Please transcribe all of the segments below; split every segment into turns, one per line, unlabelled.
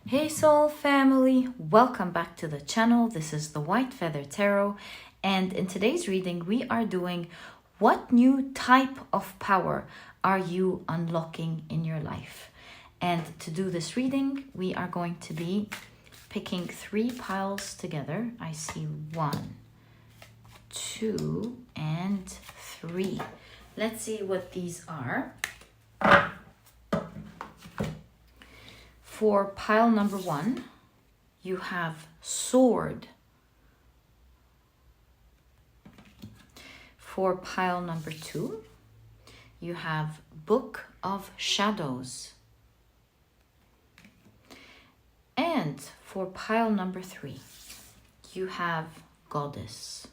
Hey Soul family, welcome back to the channel. This is the White Feather Tarot, and in today's reading we are doing what new type of power are you unlocking in your life? And to do this reading we are going to be picking 3 piles together. I see 1, 2, and 3. Let's see what these are. For pile number 1, you have sword. For pile number 2, you have book of shadows. And for pile number 3, you have goddess.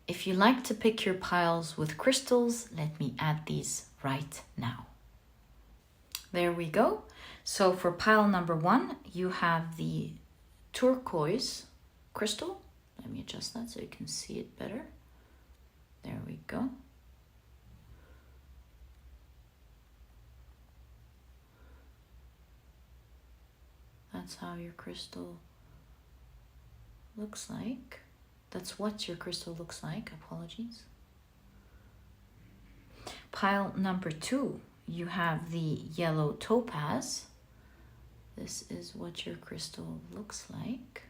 If you like to pick your piles with crystals, let me add these right now. There we go. So for pile number 1, you have the turquoise crystal. Let me adjust that so you can see it better. There we go. That's how your crystal looks like. That's what your crystal looks like. Apologies. Pile number 2. You have the yellow topaz. This is what your crystal looks like.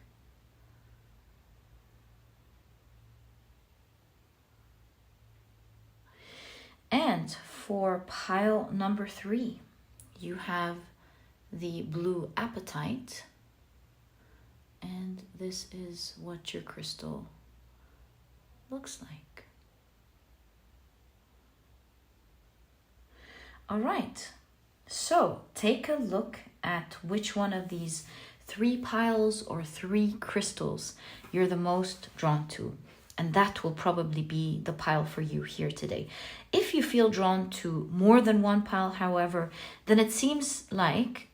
And for pile number 3, you have the blue apatite. And this is what your crystal looks like. All right, so take a look at which one of these 3 piles or 3 crystals you're the most drawn to, and that will probably be the pile for you here today. If you feel drawn to more than one pile, however, then it seems like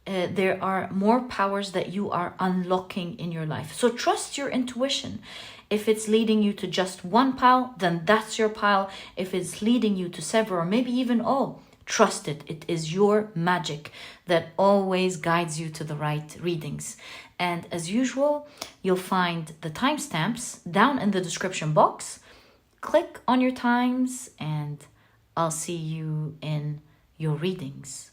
there are more powers that you are unlocking in your life. So trust your intuition. If it's leading you to just one pile, then that's your pile. If it's leading you to several, or maybe even all, trust it. It is your magic that always guides you to the right readings. And as usual, you'll find the timestamps down in the description box. Click on your times and I'll see you in your readings.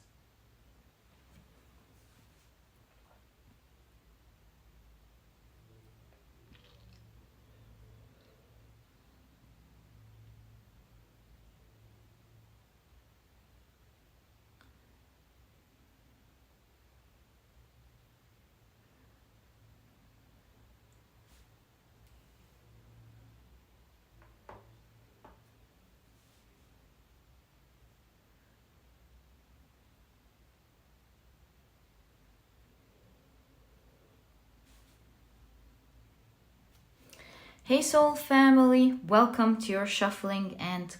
Hey Soul family, welcome to your shuffling and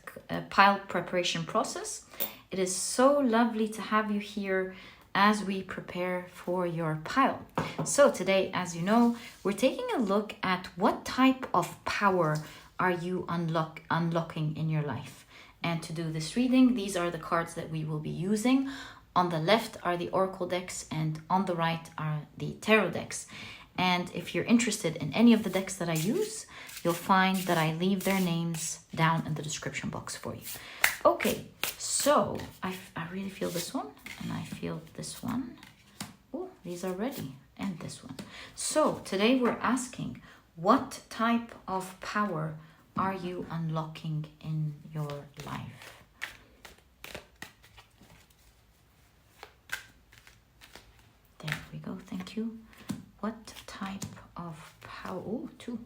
pile preparation process. It is so lovely to have you here as we prepare for your pile. So today, as you know, we're taking a look at what type of power are you unlocking in your life. And to do this reading, these are the cards that we will be using. On the left are the oracle decks and on the right are the tarot decks. And if you're interested in any of the decks that I use, you'll find that I leave their names down in the description box for you. Okay, so I really feel this one, and I feel this one. Oh, these are ready, and this one. So today we're asking, what type of power are you unlocking in your life? There we go, thank you. What type of power, 2,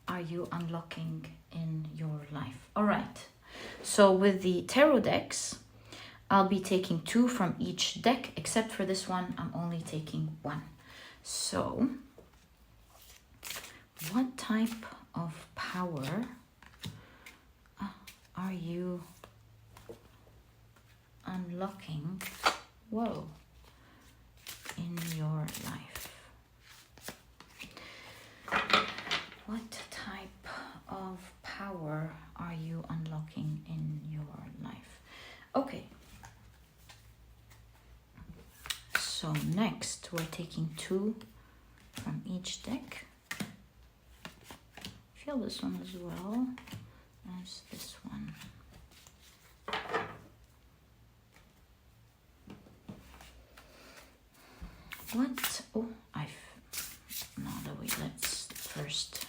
are you unlocking in your life? All right, so with the tarot decks, I'll be taking 2 from each deck, except for this one, I'm only taking 1. So, what type of power are you unlocking, in your life? What type of power are you unlocking in your life? Okay, So next we're taking 2 from each deck. Feel this one as well as this one. What? Oh, no, wait, let's first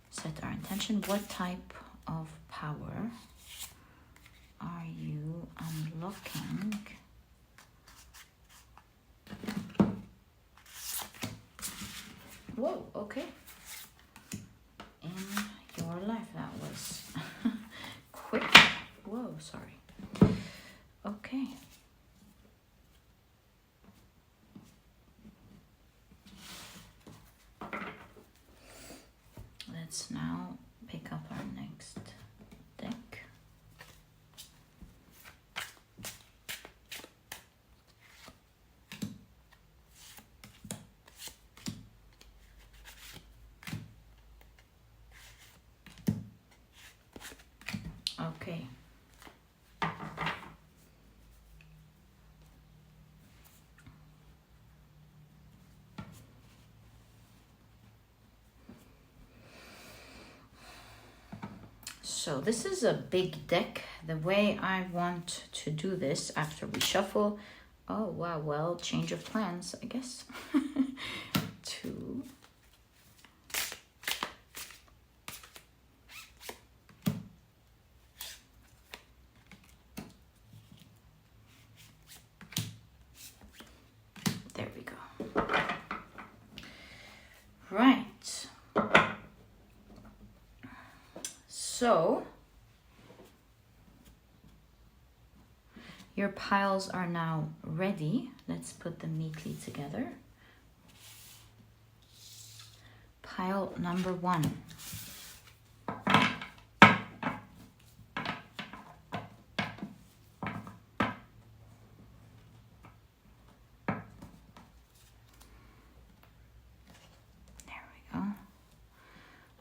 set our intention. What type of power are you unlocking whoa, okay, in your life? That was quick. Whoa, sorry. Okay. Let's now pick up our next deck. Okay. So this is a big deck. The way I want to do this after we shuffle, oh wow, well, change of plans, I guess. 2. There we go. Right. So your piles are now ready. Let's put them neatly together. Pile number 1. There we go.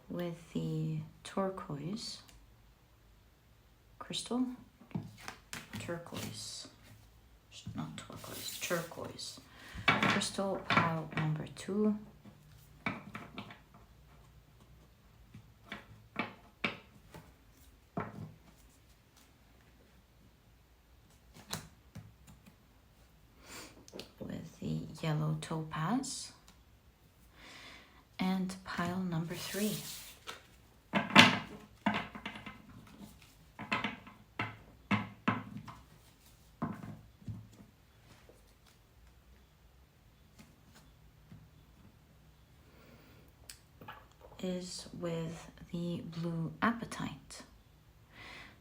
With the turquoise crystal. Turquoise. Not turquoise. Turquoise. Crystal, pile number 2. With the yellow topaz. And pile number 3. Is with the blue apatite.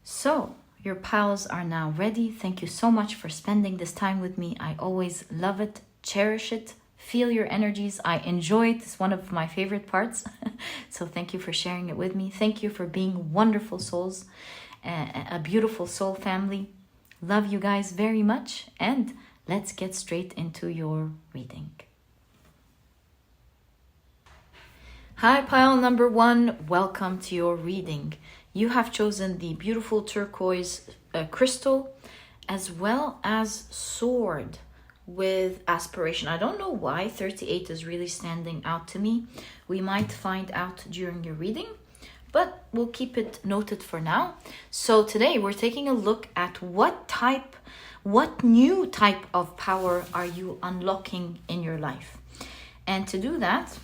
So your piles are now ready. Thank you so much for spending this time with me. I always love it, cherish it, feel your energies. I enjoy it. It's one of my favorite parts. So thank you for sharing it with me. Thank you for being wonderful souls, a beautiful soul family. Love you guys very much, and let's get straight into your reading. Hi, pile number 1. Welcome to your reading. You have chosen the beautiful turquoise crystal, as well as sword with aspiration. I don't know why 38 is really standing out to me. We might find out during your reading, but we'll keep it noted for now. So today we're taking a look at what new type of power are you unlocking in your life. And to do that,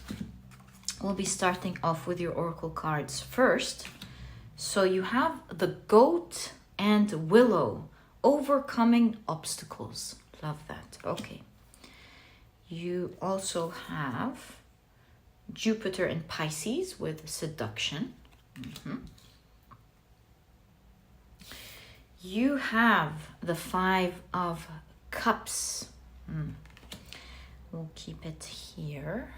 we'll be starting off with your oracle cards first. So you have the goat and willow, overcoming obstacles. Love that. Okay. You also have Jupiter and Pisces with seduction. You have the 5 of Cups. We'll keep it here.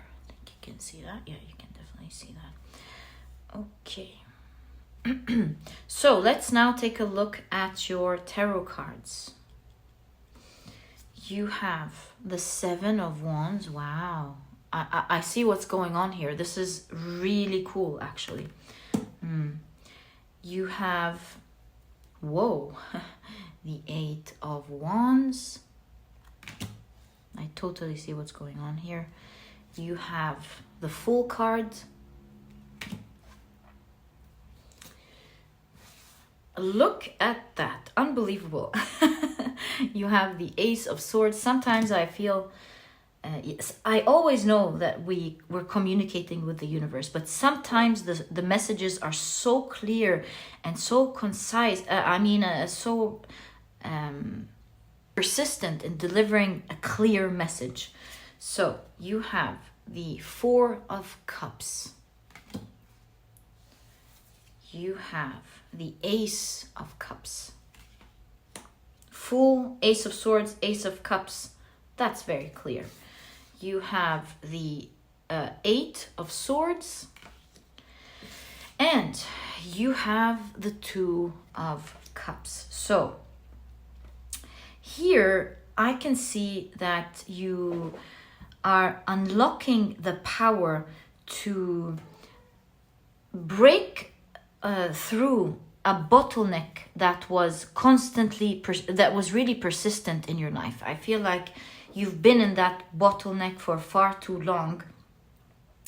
You can see that. Yeah, you can definitely see that. Okay. So let's now take a look at your tarot cards. You have the 7 of Wands. Wow. I see what's going on here. This is really cool, actually. You have, whoa, the 8 of Wands. I totally see what's going on here. You have the Fool card. Look at that. Unbelievable. You have the Ace of Swords. Sometimes I feel, yes, I always know that we're communicating with the universe, but sometimes the messages are so clear and so concise. So persistent in delivering a clear message. So you have the Four of Cups. You have the Ace of Cups. Fool, Ace of Swords, Ace of Cups. That's very clear. You have the Eight of Swords. And you have the Two of Cups. So here I can see that you are unlocking the power to break through a bottleneck that was really persistent in your life. I feel like you've been in that bottleneck for far too long,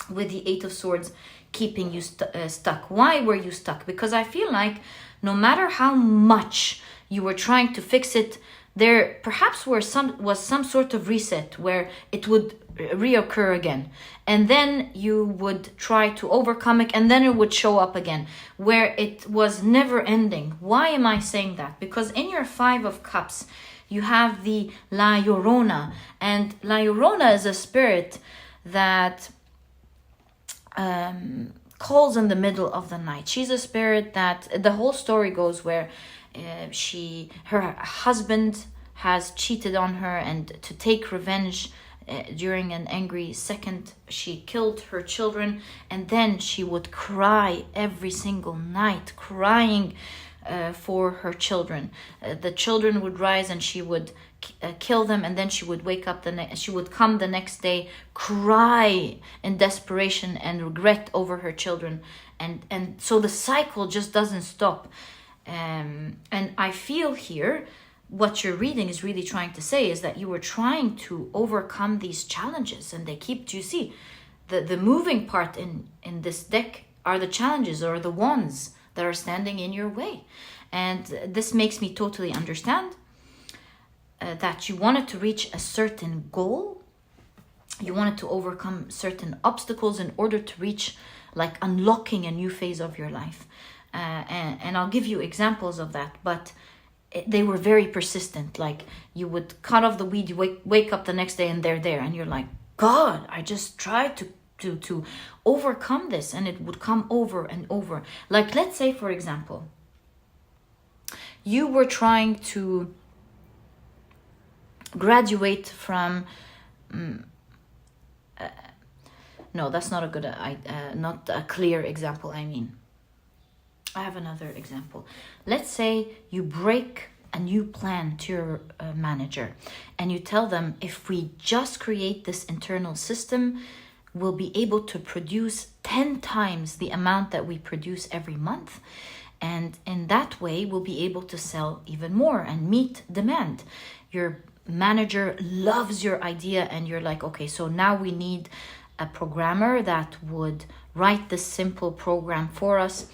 with the Eight of Swords keeping you stuck. Why were you stuck? Because I feel like no matter how much you were trying to fix it, there perhaps was some sort of reset where it would reoccur again, and then you would try to overcome it, and then it would show up again, where it was never ending. Why am I saying that? Because in your Five of Cups you have the La Llorona, and La Llorona is a spirit that calls in the middle of the night. She's a spirit that the whole story goes where her husband has cheated on her, and to take revenge during an angry second, she killed her children, and then she would cry every single night, crying for her children. The children would rise, and she would kill them, and then she would wake up she would come the next day, cry in desperation and regret over her children, and so the cycle just doesn't stop. And I feel here what your reading is really trying to say is that you were trying to overcome these challenges, and they keep, you see, the moving part in this deck are the challenges or the wands that are standing in your way. And this makes me totally understand that you wanted to reach a certain goal. You wanted to overcome certain obstacles in order to reach, like, unlocking a new phase of your life. And I'll give you examples of that, but they were very persistent. Like, you would cut off the weed, you wake up the next day and they're there, and you're like, God, I just tried to overcome this, and it would come over and over. Like, let's say, for example, you were trying to graduate from no, that's not a good not a clear example. I have another example. Let's say you break a new plan to your manager, and you tell them, if we just create this internal system, we'll be able to produce 10 times the amount that we produce every month. And in that way, we'll be able to sell even more and meet demand. Your manager loves your idea, and you're like, okay, so now we need a programmer that would write this simple program for us,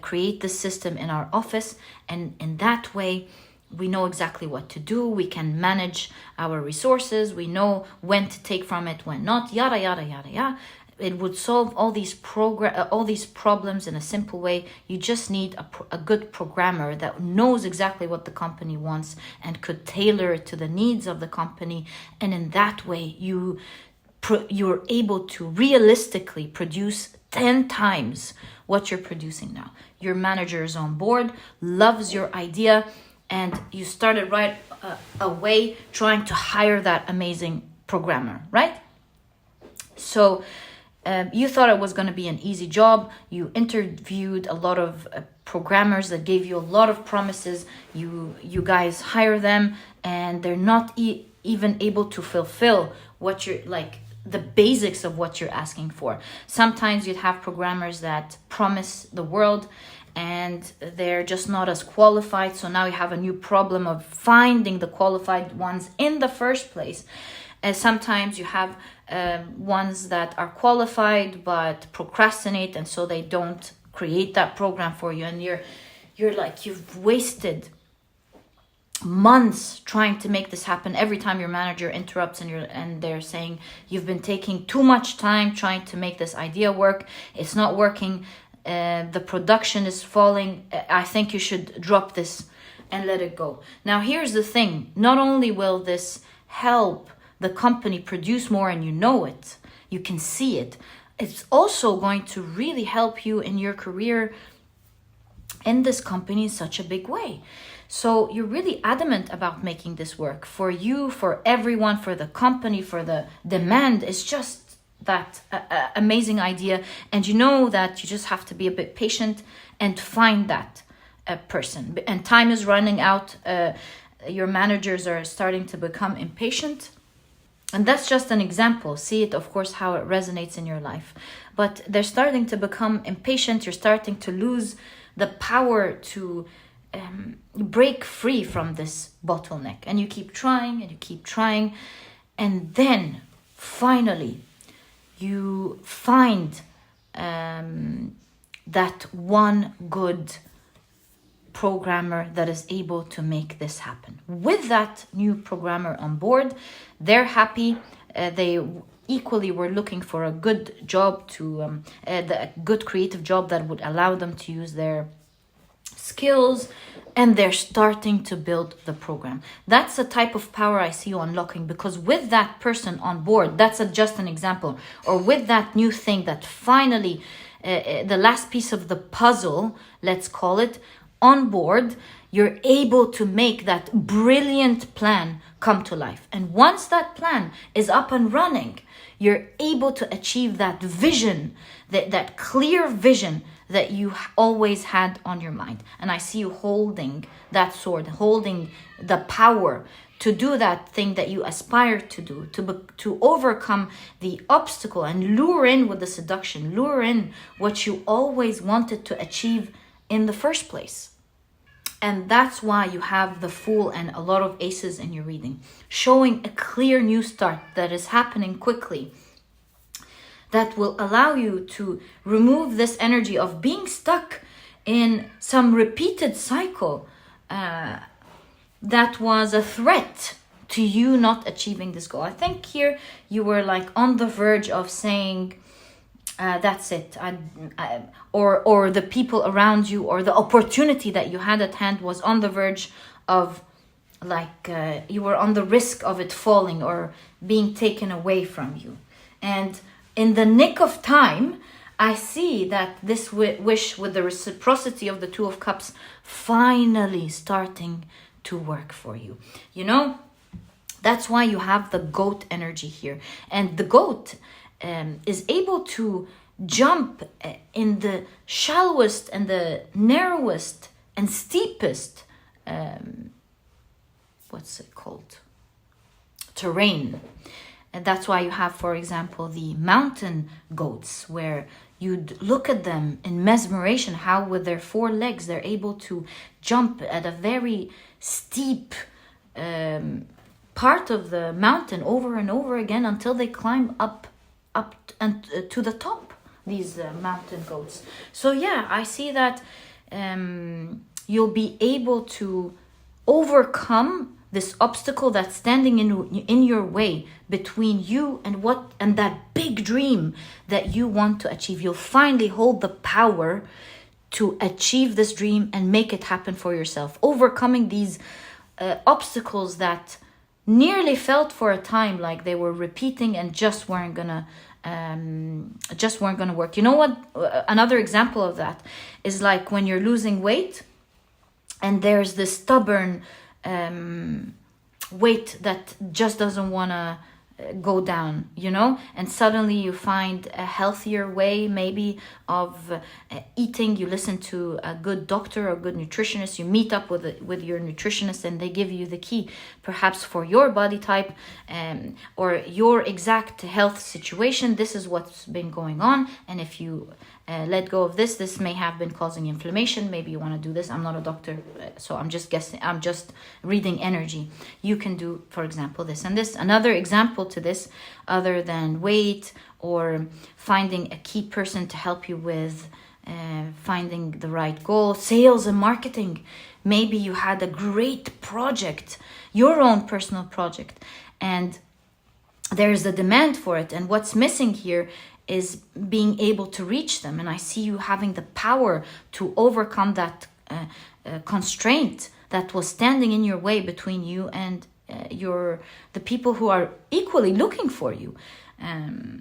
create the system in our office, and in that way we know exactly what to do. We can manage our resources, we know when to take from it, when not, yada yada yada yada. It would solve all these problems in a simple way. You just need a good programmer that knows exactly what the company wants and could tailor it to the needs of the company, and in that way you're able to realistically produce 10 times what you're producing now. Your manager is on board, loves your idea, and you started right away trying to hire that amazing programmer, right? So you thought it was going to be an easy job. You interviewed a lot of programmers that gave you a lot of promises. You guys hire them, and they're not even able to fulfill what you're like, the basics of what you're asking for. Sometimes you'd have programmers that promise the world, and they're just not as qualified. So now you have a new problem of finding the qualified ones in the first place. Sometimes you have ones that are qualified but procrastinate, and so they don't create that program for you, and you're like, you've wasted months trying to make this happen. Every time your manager interrupts and they're saying you've been taking too much time trying to make this idea work, it's not working, the production is falling, I think you should drop this and let it go. Now here's the thing, not only will this help the company produce more, and you know it, you can see it, it's also going to really help you in your career in this company in such a big way. So you're really adamant about making this work for you, for everyone, for the company, for the demand. It's just that amazing idea. And you know that you just have to be a bit patient and find that person. And time is running out. Your managers are starting to become impatient. And that's just an example. See it, of course, how it resonates in your life. But they're starting to become impatient. You're starting to lose the power to break free from this bottleneck, and you keep trying and you keep trying, and then finally you find that one good programmer that is able to make this happen. With that new programmer on board, they're happy. They equally were looking for a good job a good creative job that would allow them to use their skills, and they're starting to build the program. That's a type of power I see you unlocking, because with that person on board, that's just an example, or with that new thing that finally, the last piece of the puzzle, let's call it, on board, you're able to make that brilliant plan come to life. And once that plan is up and running, you're able to achieve that vision, that clear vision that you always had on your mind. And I see you holding that sword, holding the power to do that thing that you aspire to do, to overcome the obstacle and lure in with the seduction, lure in what you always wanted to achieve in the first place. And that's why you have the Fool and a lot of aces in your reading, showing a clear new start that is happening quickly, that will allow you to remove this energy of being stuck in some repeated cycle that was a threat to you not achieving this goal. I think here you were like on the verge of saying, that's it, or the people around you or the opportunity that you had at hand was on the verge of you were on the risk of it falling or being taken away from you. And in the nick of time, I see that this wish with the reciprocity of the Two of Cups finally starting to work for you. You know, that's why you have the goat energy here. And the goat is able to jump in the shallowest and the narrowest and steepest, what's it called? Terrain. And that's why you have, for example, the mountain goats, where you'd look at them in mesmeration, how with their 4 legs, they're able to jump at a very steep part of the mountain over and over again until they climb up and to the top, these mountain goats. So yeah, I see that you'll be able to overcome this obstacle that's standing in your way between you and that big dream that you want to achieve. You'll finally hold the power to achieve this dream and make it happen for yourself, overcoming these obstacles that nearly felt for a time like they were repeating and just weren't gonna work. You know what? Another example of that is like when you're losing weight and there's this stubborn weight that just doesn't want to go down, you know, and suddenly you find a healthier way maybe of eating. You listen to a good doctor or a good nutritionist, you meet up with your nutritionist, and they give you the key perhaps for your body type or your exact health situation. This is what's been going on, and if you let go of this. This may have been causing inflammation. Maybe you want to do this. I'm not a doctor, so I'm just guessing. I'm just reading energy. You can do, for example, this and this. Another example to this, other than weight or finding a key person to help you with finding the right goal, sales and marketing. Maybe you had a great project, your own personal project, and there's a demand for it. And what's missing here is being able to reach them. And I see you having the power to overcome that constraint that was standing in your way between you and the people who are equally looking for you.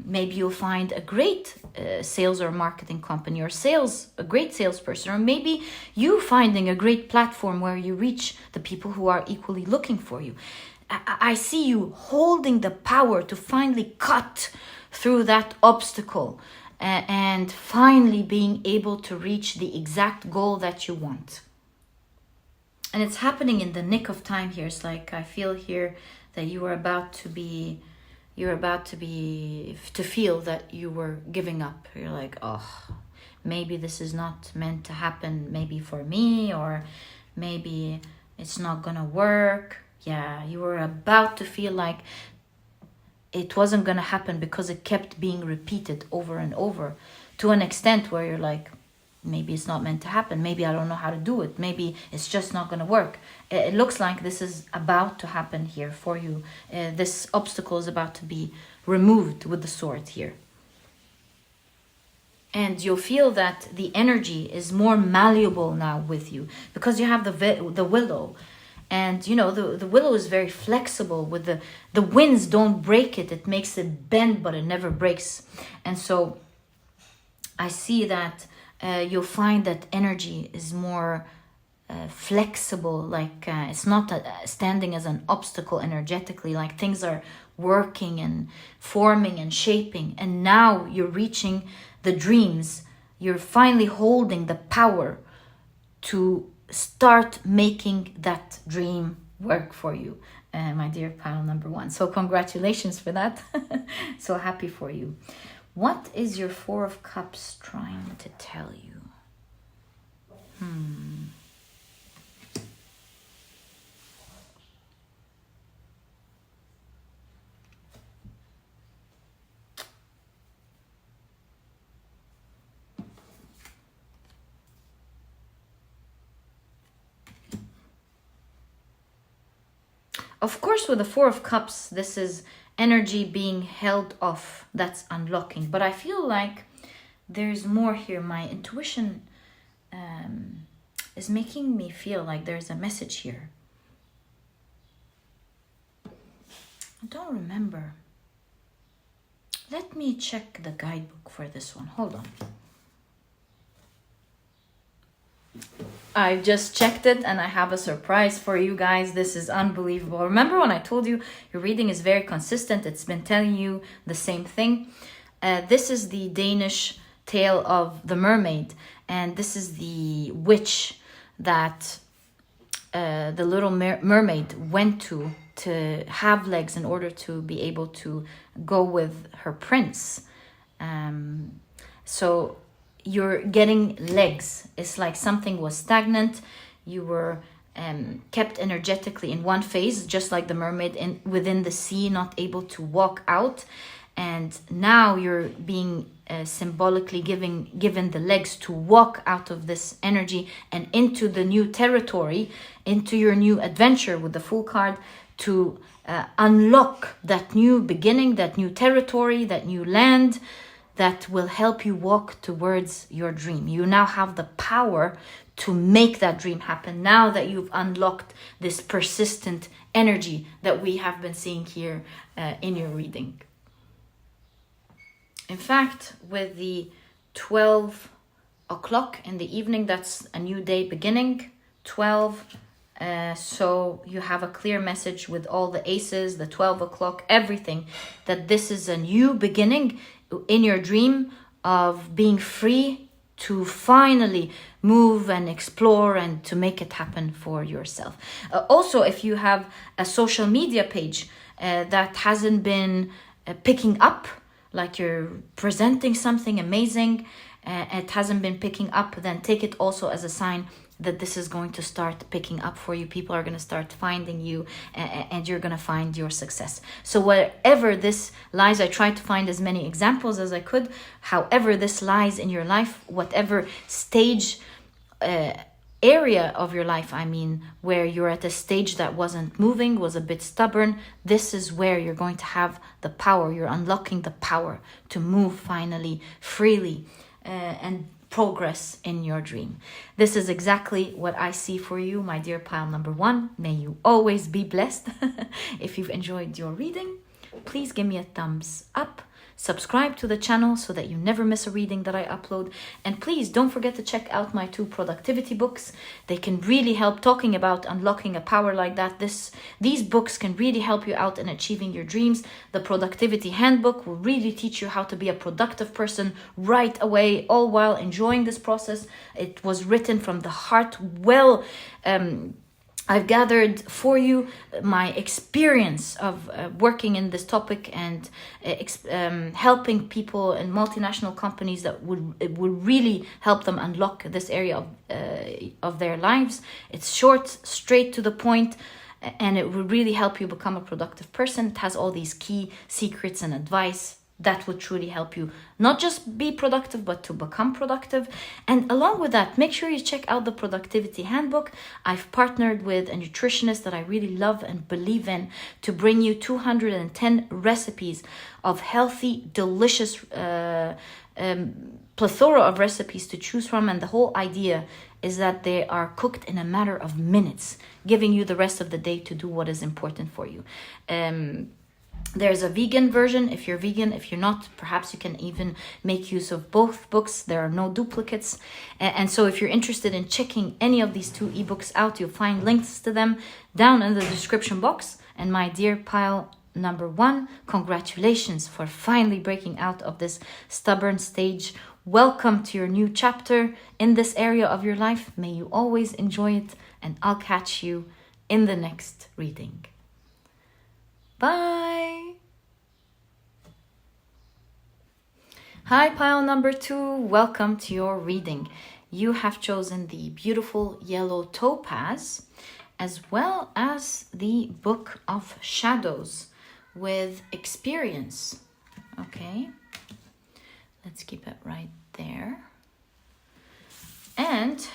Maybe you'll find a great sales or marketing company, or a great salesperson, or maybe you finding a great platform where you reach the people who are equally looking for you. I see you holding the power to finally cut through that obstacle and finally being able to reach the exact goal that you want. And it's happening in the nick of time here. It's like I feel here that you are about to feel that you were giving up. You're like, oh, maybe this is not meant to happen, maybe for me, or maybe it's not gonna work. Yeah, you were about to feel like it wasn't gonna happen because it kept being repeated over and over, to an extent where you're like, maybe it's not meant to happen. Maybe I don't know how to do it. Maybe it's just not going to work. It looks like this is about to happen here for you. This obstacle is about to be removed with the sword here. And you'll feel that the energy is more malleable now with you because you have the willow. And, you know, the willow is very flexible. With the winds don't break it. It makes it bend, but it never breaks. And so I see that you'll find that energy is more flexible, like it's not standing as an obstacle energetically, like things are working and forming and shaping. And now you're reaching the dreams. You're finally holding the power to start making that dream work for you, my dear pile number one. So congratulations for that. So happy for you. What is your Four of Cups trying to tell you? Of course, with the Four of Cups, this is energy being held off, that's unlocking. But I feel like there's more here. My intuition is making me feel like there's a message here. I don't remember. Let me check the guidebook for this one. Hold on. I just checked it and I have a surprise for you guys. This is unbelievable. Remember when I told you your reading is very consistent? It's been telling you the same thing. This is the Danish tale of the mermaid. And this is the witch that the little mermaid went to have legs in order to be able to go with her prince. So you're getting legs. It's like something was stagnant. You were kept energetically in one phase, just like the mermaid within the sea, not able to walk out. And now you're being symbolically given the legs to walk out of this energy and into the new territory, into your new adventure with the Fool card, to unlock that new beginning, that new territory, that new land that will help you walk towards your dream. You now have the power to make that dream happen now that you've unlocked this persistent energy that we have been seeing here in your reading. In fact, with the 12 o'clock in the evening, that's a new day beginning, 12. So you have a clear message with all the aces, the 12 o'clock, everything, that this is a new beginning in your dream of being free to finally move and explore and to make it happen for yourself. Also, if you have a social media page that hasn't been picking up, like you're presenting something amazing it hasn't been picking up, then take it also as a sign that this is going to start picking up for you. People are going to start finding you, and you're going to find your success. So wherever this lies, I tried to find as many examples as I could. However this lies in your life, whatever stage, area of your life, I mean, where you're at a stage that wasn't moving, was a bit stubborn, this is where you're going to have the power. You're unlocking the power to move finally, freely, and progress in your dream. This is exactly what I see for you, my dear pile number 1. May you always be blessed. If you've enjoyed your reading, please give me a thumbs up. Subscribe to the channel so that you never miss a reading that I upload. And please don't forget to check out my 2 productivity books. They can really help, talking about unlocking a power like that. These books can really help you out in achieving your dreams. The Productivity Handbook will really teach you how to be a productive person right away, all while enjoying this process. It was written from the heart. I've gathered for you my experience of working in this topic and helping people in multinational companies that would really help them unlock this area of their lives. It's short, straight to the point, and it will really help you become a productive person. It has all these key secrets and advice that will truly help you not just be productive, but to become productive. And along with that, make sure you check out the Productivity Handbook. I've partnered with a nutritionist that I really love and believe in to bring you 210 recipes of healthy, delicious, plethora of recipes to choose from. And the whole idea is that they are cooked in a matter of minutes, giving you the rest of the day to do what is important for you. There's a vegan version if you're vegan. If you're not, perhaps you can even make use of both books. There are no duplicates. And so if you're interested in checking any of these 2 ebooks out, you'll find links to them down in the description box. And my dear pile number 1, congratulations for finally breaking out of this stubborn stage. Welcome to your new chapter in this area of your life. May you always enjoy it, and I'll catch you in the next reading. Bye. Hi, pile number 2. Welcome to your reading. You have chosen the beautiful yellow Topaz, as well as the Book of Shadows with Experience. Okay, let's keep it right there. And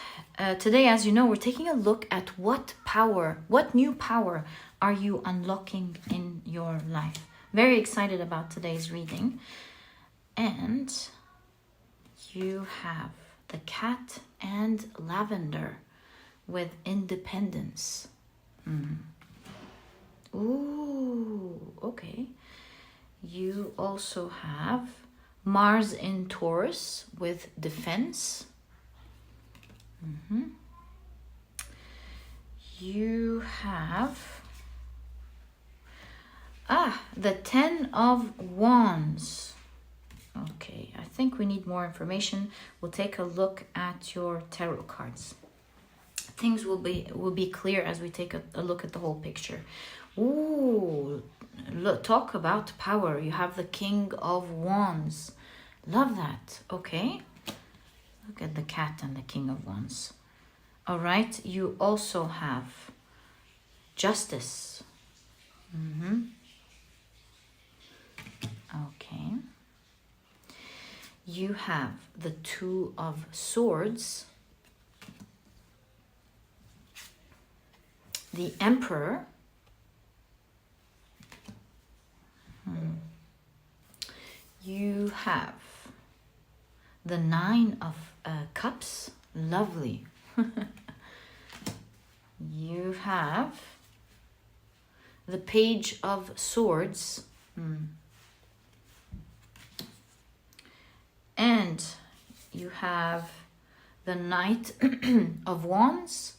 today, as you know, we're taking a look at what new power are you unlocking in your life. Very excited about today's reading. And you have the Cat and Lavender with Independence. Ooh, okay. You also have Mars in Taurus with Defense. You have the 10 of Wands. Okay, I think we need more information. We'll take a look at your tarot cards. Things will be clear as we take a look at the whole picture. Ooh, look, talk about power. You have the King of Wands. Love that. Okay, look at the Cat and the King of Wands. All right, you also have Justice. Okay. You have the Two of Swords, the Emperor, you have the Nine of Cups, lovely. You have the Page of Swords, and you have the Knight of Wands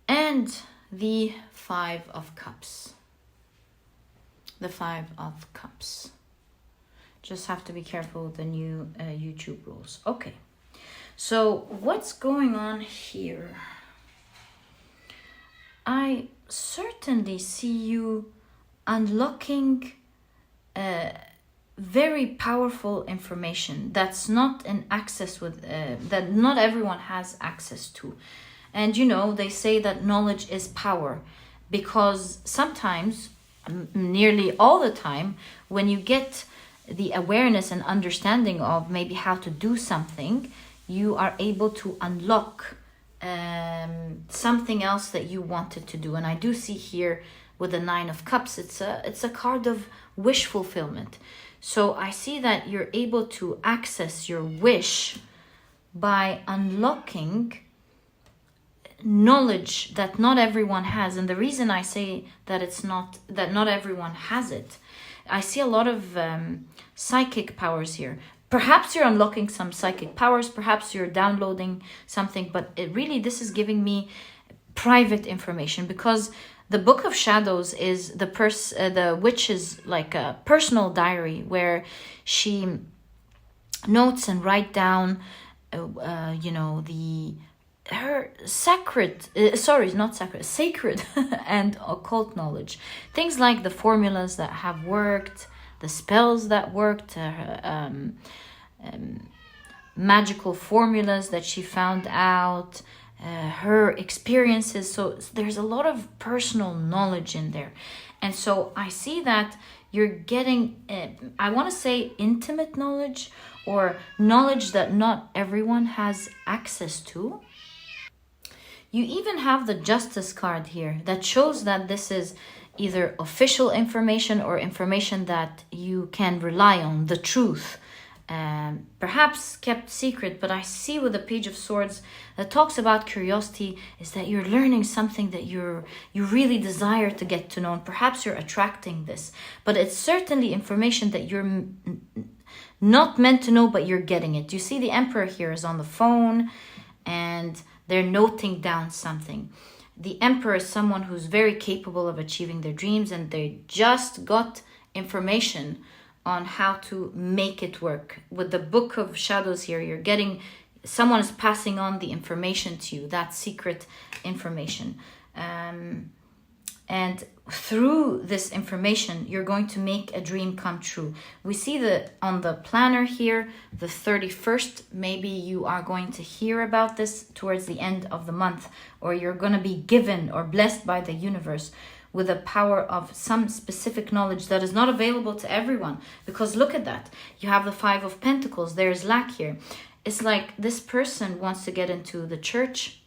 and the Five of Cups. The Five of Cups. Just have to be careful with the new YouTube rules. Okay, so what's going on here? I certainly see you unlocking very powerful information that's not in access with that not everyone has access to. And they say that knowledge is power, because sometimes, nearly all the time, when you get the awareness and understanding of maybe how to do something, you are able to unlock something else that you wanted to do. And I do see here with the Nine of Cups, it's a card of wish fulfillment. So I see that you're able to access your wish by unlocking knowledge that not everyone has. And the reason I say that not everyone has it, I see a lot of psychic powers here. Perhaps you're unlocking some psychic powers, perhaps you're downloading something, but this is giving me private information, because the Book of Shadows is the witch's like a personal diary where she notes and write down her sacred and occult knowledge. Things like the formulas that have worked, the spells that worked, magical formulas that she found out, her experiences. So there's a lot of personal knowledge in there. And so I see that you're getting, I want to say intimate knowledge, or knowledge that not everyone has access to. You even have the Justice card here that shows that this is either official information or information that you can rely on, the truth. Perhaps kept secret, but I see with the Page of Swords that talks about curiosity is that you're learning something that you really desire to get to know, and perhaps you're attracting this, but it's certainly information that you're not meant to know, but you're getting it. You see the Emperor here is on the phone and they're noting down something. The Emperor is someone who's very capable of achieving their dreams, and they just got information on how to make it work. With the Book of Shadows here, you're getting, someone is passing on the information to you, that secret information. And through this information, you're going to make a dream come true. We see that on the planner here, the 31st, maybe you are going to hear about this towards the end of the month, or you're going to be given or blessed by the universe with the power of some specific knowledge that is not available to everyone. Because look at that. You have the Five of Pentacles. There's lack here. It's like this person wants to get into the church,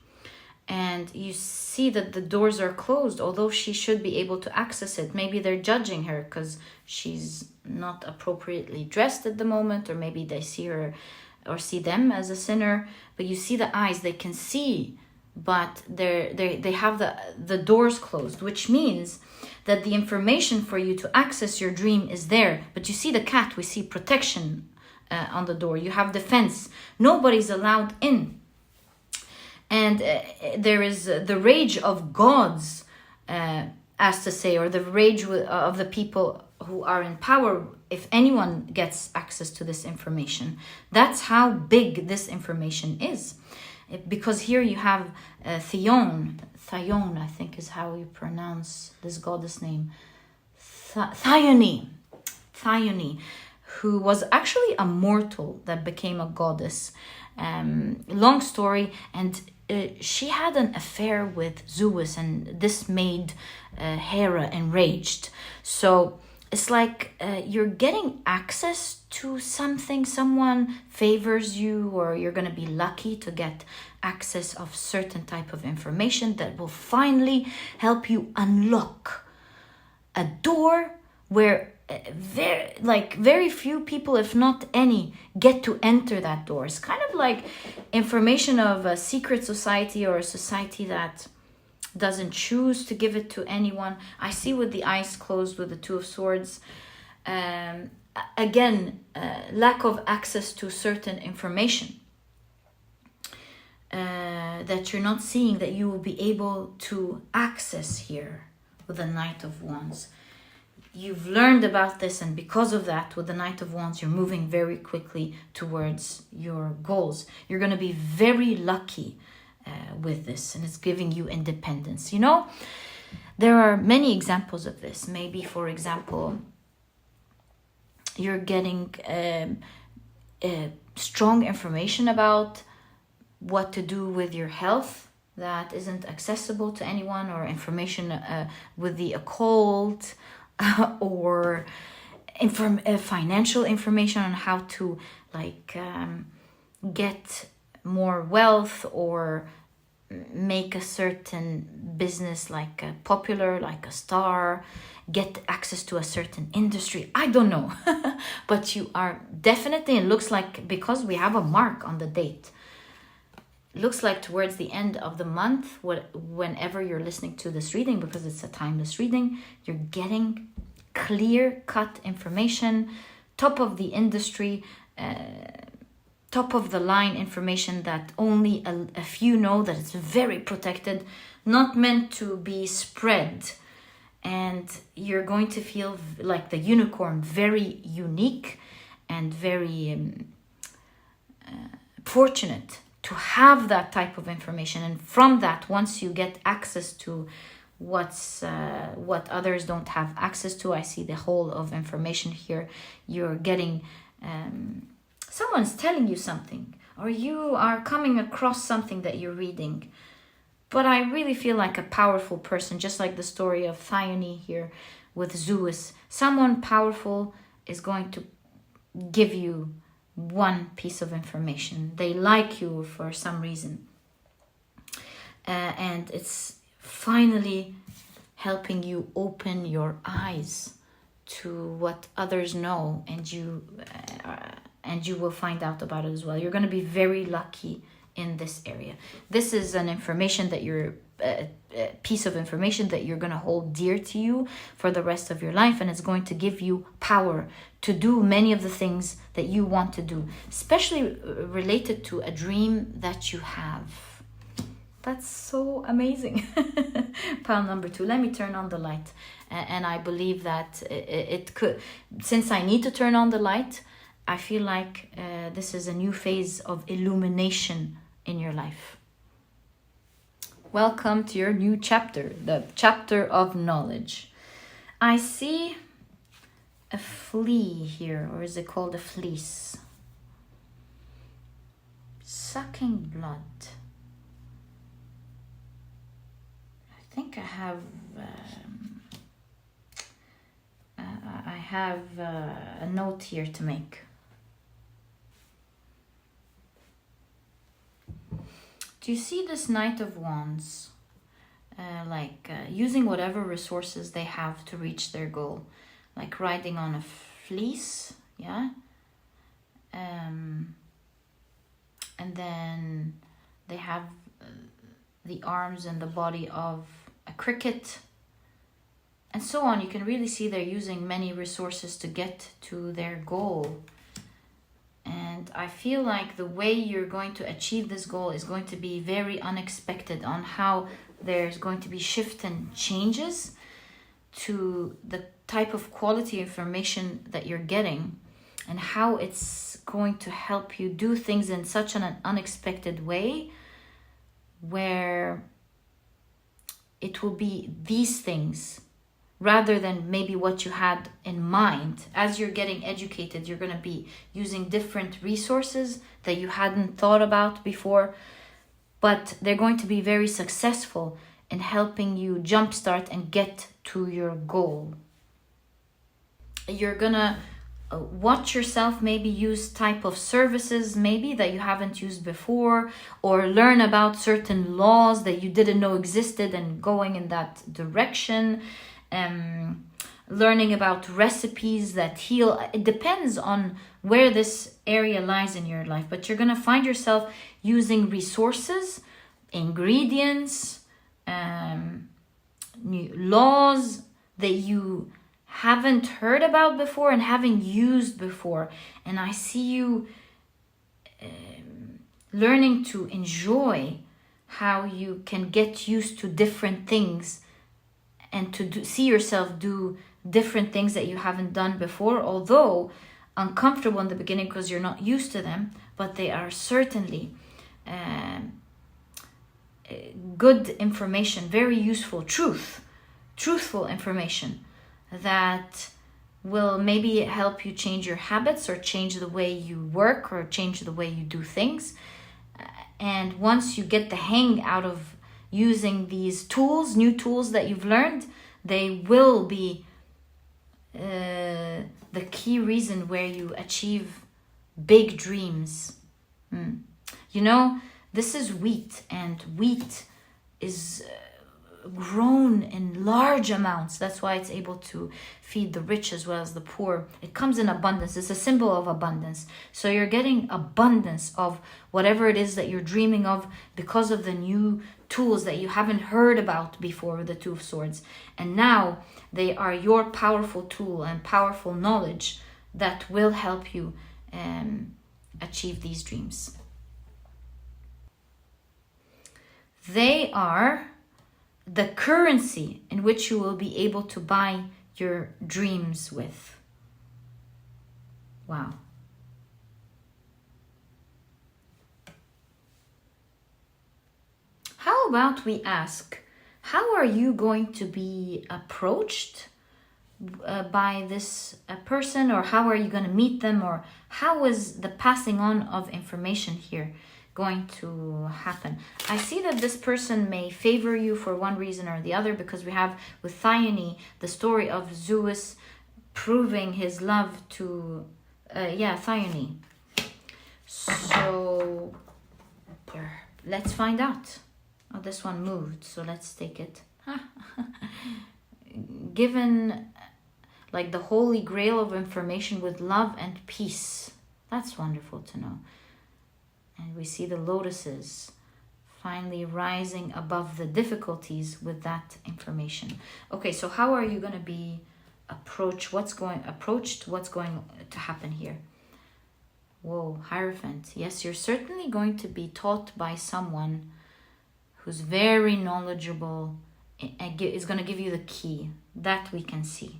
and you see that the doors are closed, although she should be able to access it. Maybe they're judging her because she's not appropriately dressed at the moment, or maybe they see her or see them as a sinner. But you see the eyes, they can see, but they have the doors closed, which means that the information for you to access your dream is there. But you see the cat, we see protection on the door. You have defense. Nobody's allowed in. And there is the rage of gods, as to say, or the rage of the people who are in power, if anyone gets access to this information. That's how big this information is. Because here you have Thyone, I think is how you pronounce this goddess name, Thyone, who was actually a mortal that became a goddess. Long story, and she had an affair with Zeus, and this made Hera enraged. So it's like you're getting access to something, someone favors you, or you're going to be lucky to get access of certain type of information that will finally help you unlock a door where very few people, if not any, get to enter that door. It's kind of like information of a secret society, or a society that doesn't choose to give it to anyone. I see with the eyes closed with the Two of Swords. Again, lack of access to certain information that you're not seeing, that you will be able to access here with the Knight of Wands. You've learned about this, and because of that, with the Knight of Wands, you're moving very quickly towards your goals. You're going to be very lucky with this, and it's giving you independence. There are many examples of this. Maybe, for example, You're getting strong information about what to do with your health that isn't accessible to anyone, or information with the occult, or financial information on how to get more wealth, or make a certain business popular, like a star, get access to a certain industry. I don't know. But you are definitely, it looks like, because we have a mark on the date, looks like towards the end of the month, whenever you're listening to this reading, because it's a timeless reading, you're getting clear-cut information, top of the industry, top of the line information that only a few know, that it's very protected, not meant to be spread. And you're going to feel like the unicorn, very unique and very fortunate to have that type of information. And from that, once you get access to what others don't have access to, I see the whole of information here. You're getting someone's telling you something, or you are coming across something that you're reading. But I really feel like a powerful person, just like the story of Thyone here with Zeus. Someone powerful is going to give you one piece of information. They like you for some reason. And it's finally helping you open your eyes to what others know, and you will find out about it as well. You're going to be very lucky in this area. This is an information that you're a piece of information that you're going to hold dear to you for the rest of your life, and it's going to give you power to do many of the things that you want to do, especially related to a dream that you have. That's so amazing. Pile number 2. Let me turn on the light. And I believe that it could, since I need to turn on the light, I feel like this is a new phase of illumination in your life. Welcome to your new chapter, the chapter of knowledge. I see a flea here, or is it called a fleece? Sucking blood. I think I have a note here to make. Do you see this Knight of Wands? Using whatever resources they have to reach their goal. Like riding on a fleece, yeah? And then they have the arms and the body of a cricket, and so on. You can really see they're using many resources to get to their goal. And I feel like the way you're going to achieve this goal is going to be very unexpected, on how there's going to be shift and changes to the type of quality information that you're getting, and how it's going to help you do things in such an unexpected way, where it will be these things rather than maybe what you had in mind. As you're getting educated, you're going to be using different resources that you hadn't thought about before, but they're going to be very successful in helping you jumpstart and get to your goal. You're going to watch yourself maybe use type of services maybe that you haven't used before, or learn about certain laws that you didn't know existed and going in that direction. Learning about recipes that heal. It depends on where this area lies in your life, but you're going to find yourself using resources, ingredients, new laws that you haven't heard about before and haven't used before. And I see you learning to enjoy how you can get used to different things, and to see yourself do different things that you haven't done before, although uncomfortable in the beginning because you're not used to them, but they are certainly good information, very useful, truthful information that will maybe help you change your habits or change the way you work or change the way you do things. And once you get the hang out of using these tools, new tools that you've learned, they will be the key reason where you achieve big dreams. You know, this is wheat, and wheat is grown in large amounts. That's why it's able to feed the rich as well as the poor. It comes in abundance. It's a symbol of abundance. So you're getting abundance of whatever it is that you're dreaming of because of the new tools that you haven't heard about before, the Two of Swords. And now they are your powerful tool and powerful knowledge that will help you achieve these dreams. They are the currency in which you will be able to buy your dreams with. Wow. How about we ask, how are you going to be approached by this person, or how are you going to meet them, or how is the passing on of information here going to happen? I see that this person may favor you for one reason or the other, because we have with Thyone the story of Zeus proving his love to Thyone. So let's find out. Oh, this one moved, so let's take it. Given like the holy grail of information with love and peace. That's wonderful to know. And we see the lotuses finally rising above the difficulties with that information. Okay, so how are you going to be approached? What's going to happen here? Whoa, Hierophant. Yes, you're certainly going to be taught by someone who's very knowledgeable and is going to give you the key. That we can see.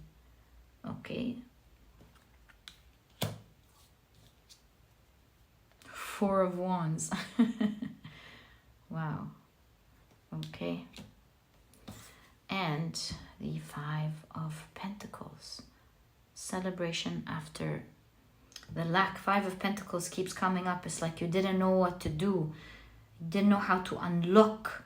Okay. Four of Wands. Wow. Okay. And the Five of Pentacles. Celebration after the lack. Five of Pentacles keeps coming up. It's like you didn't know what to do. You didn't know how to unlock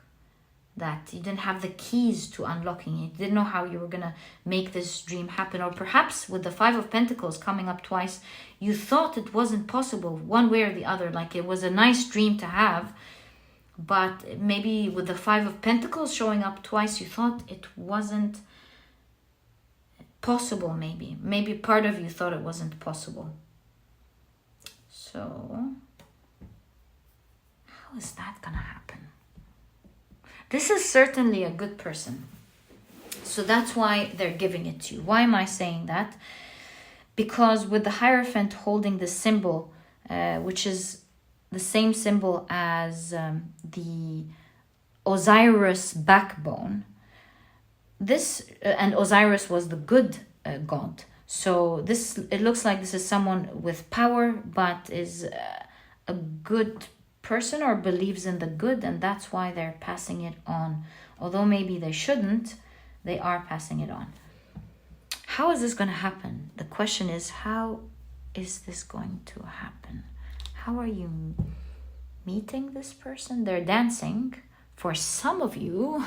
that. You didn't have the keys to unlocking it. You didn't know how you were going to make this dream happen. Or perhaps with the Five of Pentacles coming up twice, you thought it wasn't possible one way or the other. Like it was a nice dream to have, but maybe with the Five of Pentacles showing up twice, you thought it wasn't possible. Maybe part of you thought it wasn't possible. So how is that gonna happen? This is certainly a good person, so that's why they're giving it to you. Why am I saying that? Because with the Hierophant holding the symbol, which is the same symbol as the Osiris backbone, this and Osiris was the good god. So it looks like this is someone with power, but is a good person or believes in the good, and that's why they're passing it on. Although maybe they shouldn't, they are passing it on. How is this going to happen? The question is, how is this going to happen? How are you meeting this person? They're dancing. For some of you,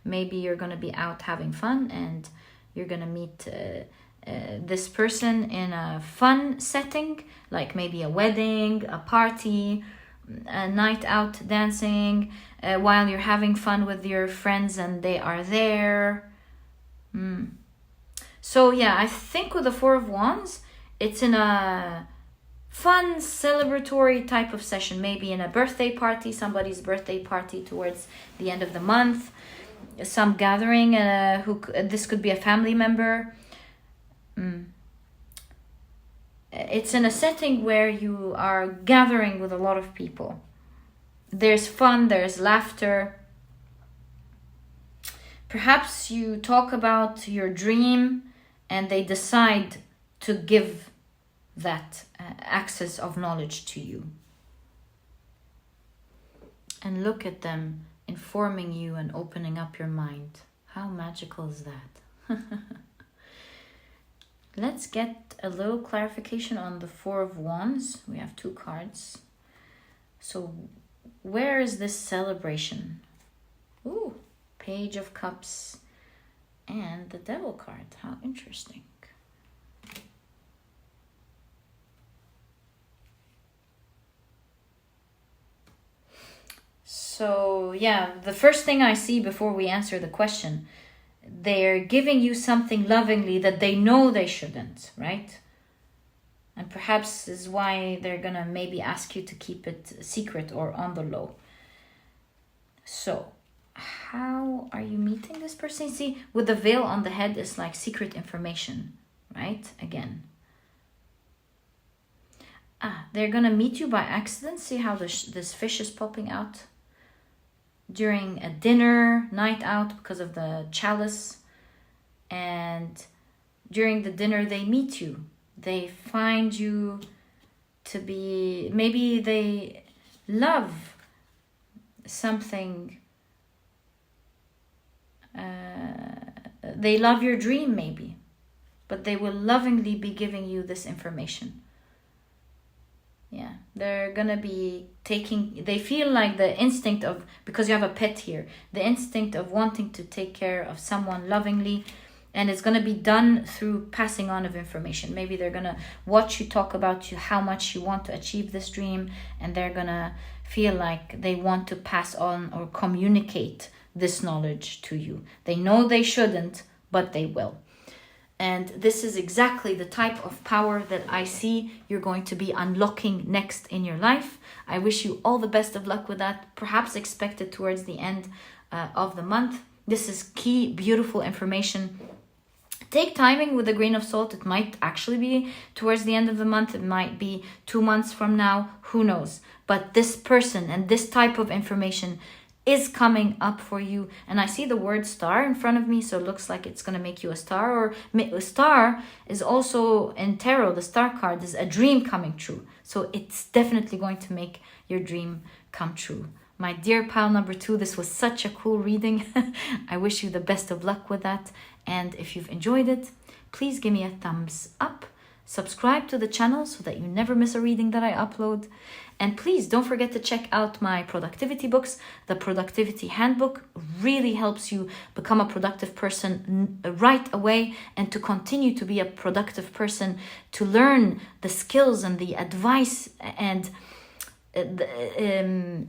maybe you're going to be out having fun and you're going to meet this person in a fun setting, like maybe a wedding, a party, a night out dancing, while you're having fun with your friends and they are there. So yeah, I think with the Four of Wands, it's in a fun, celebratory type of session, maybe in a birthday party, somebody's birthday party towards the end of the month, some gathering, this could be a family member. It's in a setting where you are gathering with a lot of people. There's fun, there's laughter. Perhaps you talk about your dream and they decide to give that access of knowledge to you. And look at them informing you and opening up your mind. How magical is that? Let's get a little clarification on the Four of Wands. We have 2 cards. So where is this celebration? Ooh, Page of Cups and the Devil card. How interesting. So yeah, the first thing I see before we answer the question, they're giving you something lovingly that they know they shouldn't, right? And perhaps is why they're gonna maybe ask you to keep it secret or on the low. So how are you meeting this person? See, with the veil on the head is like secret information, right? Again. They're gonna meet you by accident. See how this fish is popping out? During a dinner, night out because of the chalice. And during the dinner, they meet you. They find you to be, maybe they love something. They love your dream maybe, but they will lovingly be giving you this information. Yeah, they're gonna be they feel like the instinct of, because you have a pet here, the instinct of wanting to take care of someone lovingly, and it's gonna be done through passing on of information. Maybe they're gonna watch you talk about how much you want to achieve this dream, and they're gonna feel like they want to pass on or communicate this knowledge to you. They know they shouldn't, but they will. And this is exactly the type of power that I see you're going to be unlocking next in your life. I wish you all the best of luck with that. Perhaps expect it towards the end of the month. This is key, beautiful information. Take timing with a grain of salt. It might actually be towards the end of the month. It might be 2 months from now. Who knows? But this person and this type of information is coming up for you. And I see the word star in front of me, so it looks like it's going to make you a star. Or a star is also in tarot, the star card is a dream coming true. So it's definitely going to make your dream come true. My dear pile number 2, this was such a cool reading. I wish you the best of luck with that. And if you've enjoyed it, please give me a thumbs up. Subscribe to the channel so that you never miss a reading that I upload. And please don't forget to check out my productivity books. The Productivity Handbook really helps you become a productive person right away, and to continue to be a productive person, to learn the skills and the advice and the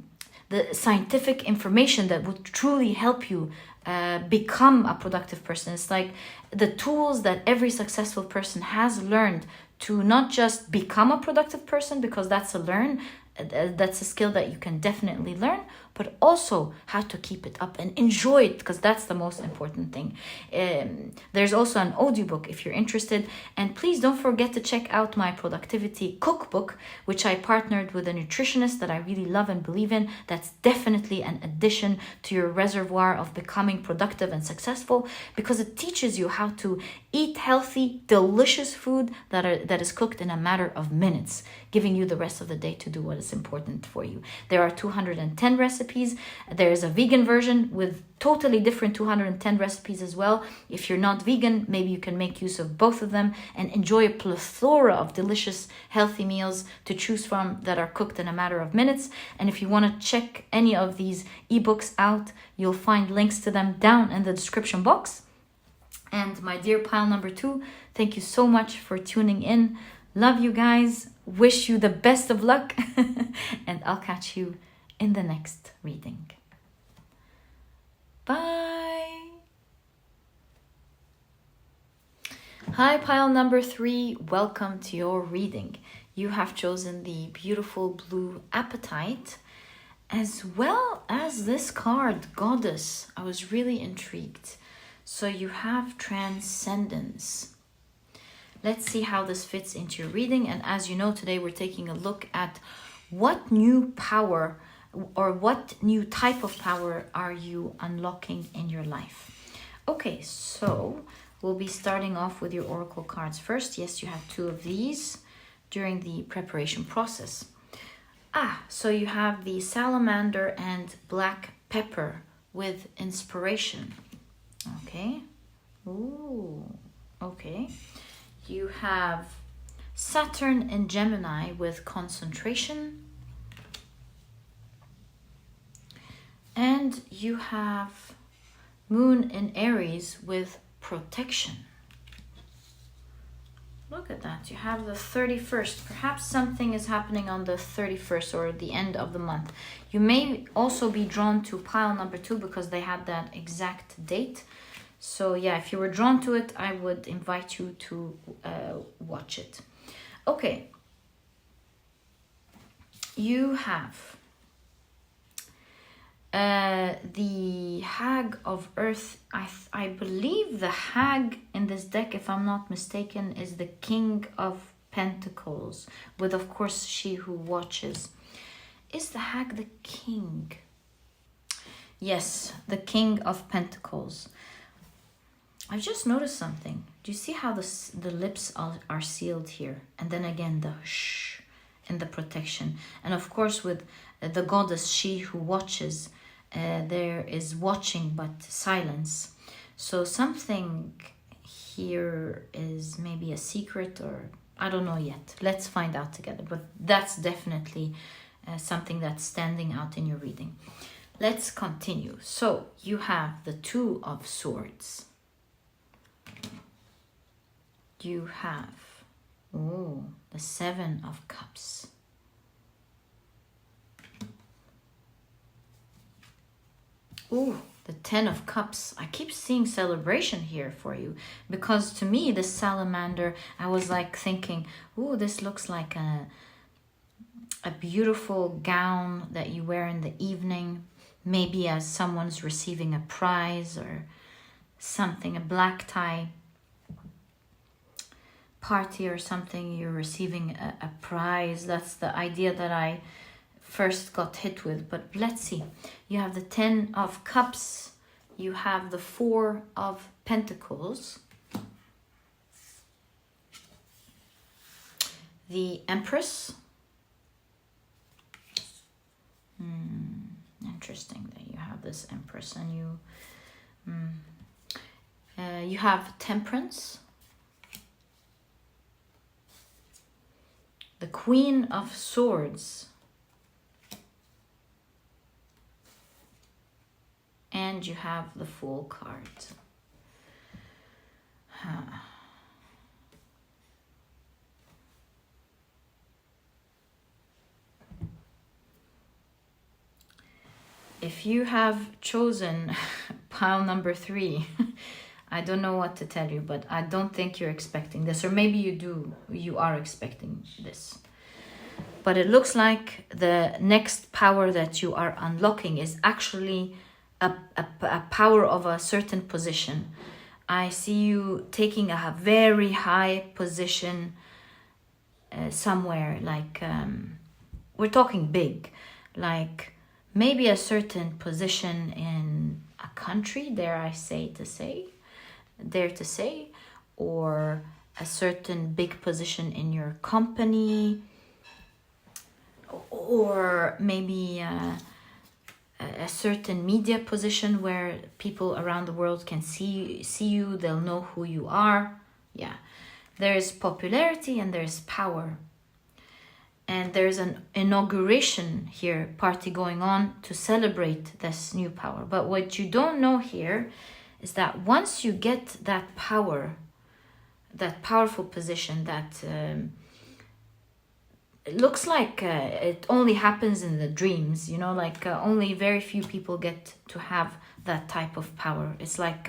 scientific information that would truly help you become a productive person. It's like the tools that every successful person has learned to not just become a productive person, because that's a skill that you can definitely learn, but also how to keep it up and enjoy it, because that's the most important thing. There's also an audiobook if you're interested. And please don't forget to check out my productivity cookbook, which I partnered with a nutritionist that I really love and believe in. That's definitely an addition to your reservoir of becoming productive and successful, because it teaches you how to eat healthy, delicious food that is cooked in a matter of minutes, giving you the rest of the day to do what is important for you. There are 210 recipes. There is a vegan version with totally different 210 recipes as well. If you're not vegan, maybe you can make use of both of them and enjoy a plethora of delicious, healthy meals to choose from that are cooked in a matter of minutes. And if you want to check any of these ebooks out, you'll find links to them down in the description box. And my dear pile number 2, thank you so much for tuning in. Love you guys. Wish you the best of luck. And I'll catch you in the next reading. Bye. Hi, pile number 3. Welcome to your reading. You have chosen the beautiful blue Apatite, as well as this card, Goddess. I was really intrigued. So you have Transcendence. Let's see how this fits into your reading. And as you know, today we're taking a look at what new power or what new type of power are you unlocking in your life. Okay, so we'll be starting off with your oracle cards first. Yes, you have 2 of these during the preparation process. So you have the salamander and black pepper with inspiration. Okay. Ooh, okay. You have Saturn in Gemini with concentration. And you have Moon in Aries with protection. Look at that. You have the 31st. Perhaps something is happening on the 31st or the end of the month. You may also be drawn to pile number 2 because they had that exact date. So yeah, if you were drawn to it, I would invite you to watch it. Okay. You have the Hag of Earth. I believe the Hag in this deck, if I'm not mistaken, is the King of Pentacles, with of course She Who Watches. Is the Hag the King? Yes, the King of Pentacles. I've just noticed something. Do you see how the lips are sealed here? And then again the shh and the protection. And of course with the goddess She Who Watches, there is watching but silence. So something here is maybe a secret, or I don't know yet. Let's find out together. But that's definitely something that's standing out in your reading. Let's continue. So you have the Two of Swords. You have the Seven of Cups. Ooh, the Ten of Cups. I keep seeing celebration here for you, because to me, the salamander, I was like thinking, ooh, this looks like a beautiful gown that you wear in the evening, maybe as someone's receiving a prize or something, a black tie party or something, you're receiving a prize. That's the idea that I first got hit with. But let's see. You have the Ten of Cups. You have the Four of Pentacles. The Empress. Interesting that you have this Empress, and you have Temperance. The Queen of Swords. And you have the Fool card. If you have chosen pile number 3, I don't know what to tell you, but I don't think you're expecting this. Or maybe you do. You are expecting this. But it looks like the next power that you are unlocking is actually a power of a certain position. I see you taking a very high position somewhere, like we're talking big, like maybe a certain position in a country, dare to say, or a certain big position in your company, or maybe a certain media position where people around the world can see you, they'll know who you are. Yeah, there's popularity and there's power. And there's an inauguration here, party going on to celebrate this new power. But what you don't know here is that once you get that power, that powerful position, that it looks like it only happens in the dreams, you know, like only very few people get to have that type of power. It's like